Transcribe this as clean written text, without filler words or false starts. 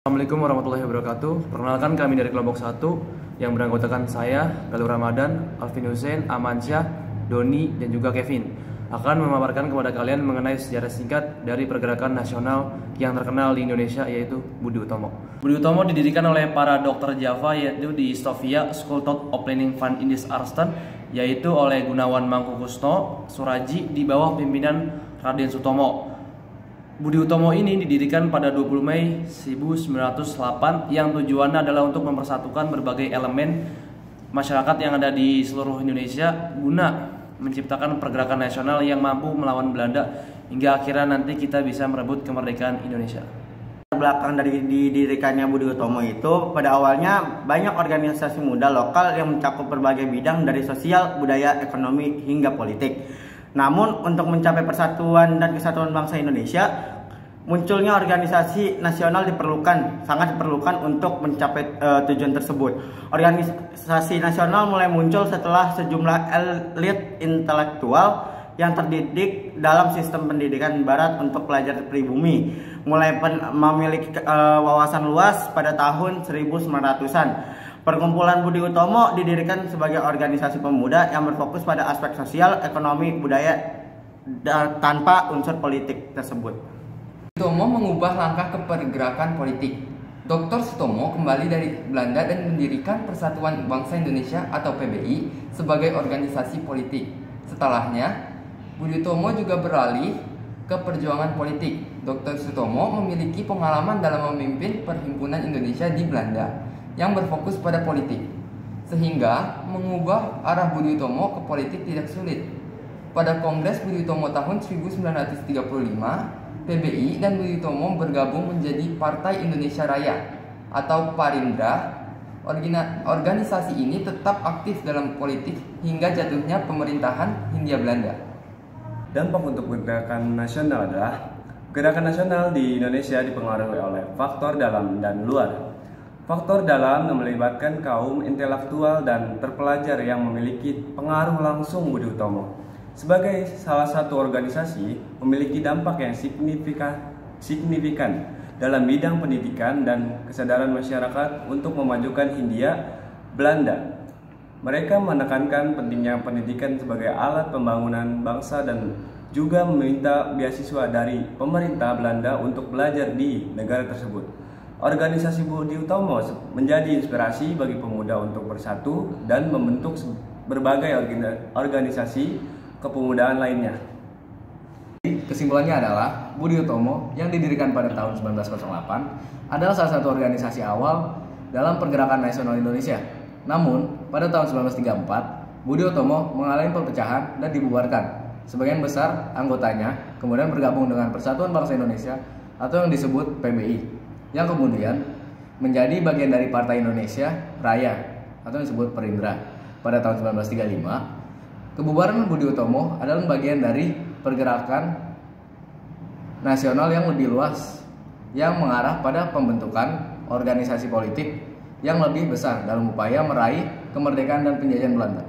Assalamualaikum warahmatullahi wabarakatuh. Perkenalkan, kami dari kelompok 1 yang beranggotakan saya, Galuh Ramadan, Alvin Hussein, Amansyah, Doni, dan juga Kevin akan memaparkan kepada kalian mengenai sejarah singkat dari pergerakan nasional yang terkenal di Indonesia, yaitu Budi Utomo. Budi Utomo didirikan oleh para dokter Java, yaitu di Sofia School of Planning Van Indis Arslan, yaitu oleh Gunawan Mangkukusno Suraji di bawah pimpinan Raden Sutomo. Budi Utomo ini didirikan pada 20 Mei 1908 yang tujuannya adalah untuk mempersatukan berbagai elemen masyarakat yang ada di seluruh Indonesia guna menciptakan pergerakan nasional yang mampu melawan Belanda hingga akhirnya nanti kita bisa merebut kemerdekaan Indonesia. Belakang dari didirikannya Budi Utomo itu, pada awalnya banyak organisasi muda lokal yang mencakup berbagai bidang dari sosial, budaya, ekonomi, hingga politik. Namun untuk mencapai persatuan dan kesatuan bangsa Indonesia, munculnya organisasi nasional sangat diperlukan untuk mencapai tujuan tersebut. Organisasi nasional mulai muncul setelah sejumlah elit intelektual yang terdidik dalam sistem pendidikan barat untuk pelajar pribumi mulai memiliki wawasan luas pada tahun 1900-an. Perkumpulan Budi Utomo didirikan sebagai organisasi pemuda yang berfokus pada aspek sosial, ekonomi, budaya tanpa unsur politik tersebut. Sutomo mengubah langkah ke pergerakan politik. Dr. Sutomo kembali dari Belanda dan mendirikan Persatuan Bangsa Indonesia atau PBI sebagai organisasi politik. Setelahnya, Budi Utomo juga beralih ke perjuangan politik. Dr. Sutomo memiliki pengalaman dalam memimpin Perhimpunan Indonesia di Belanda yang berfokus pada politik, sehingga mengubah arah Budi Utomo ke politik tidak sulit. Pada Kongres Budi Utomo tahun 1935, PBI dan Budi Utomo bergabung menjadi Partai Indonesia Raya atau Parindra. Organisasi ini tetap aktif dalam politik hingga jatuhnya pemerintahan Hindia Belanda. Dampak untuk gerakan nasional adalah gerakan nasional di Indonesia dipengaruhi oleh faktor dalam dan luar. Faktor dalam melibatkan kaum intelektual dan terpelajar yang memiliki pengaruh langsung. Budi Utomo sebagai salah satu organisasi memiliki dampak yang signifikan dalam bidang pendidikan dan kesadaran masyarakat untuk memajukan Hindia Belanda. Mereka menekankan pentingnya pendidikan sebagai alat pembangunan bangsa dan juga meminta beasiswa dari pemerintah Belanda untuk belajar di negara tersebut. Organisasi Budi Utomo menjadi inspirasi bagi pemuda untuk bersatu dan membentuk berbagai organisasi kepemudaan lainnya. Kesimpulannya adalah Budi Utomo yang didirikan pada tahun 1908 adalah salah satu organisasi awal dalam pergerakan nasional Indonesia. Namun, pada tahun 1934, Budi Utomo mengalami perpecahan dan dibubarkan. Sebagian besar anggotanya kemudian bergabung dengan Persatuan Bangsa Indonesia atau yang disebut PBI, yang kemudian menjadi bagian dari Partai Indonesia Raya atau yang disebut Parindra. Pada tahun 1935, kebubaran Budi Utomo adalah bagian dari pergerakan nasional yang lebih luas yang mengarah pada pembentukan organisasi politik yang lebih besar dalam upaya meraih kemerdekaan dan penjajahan Belanda.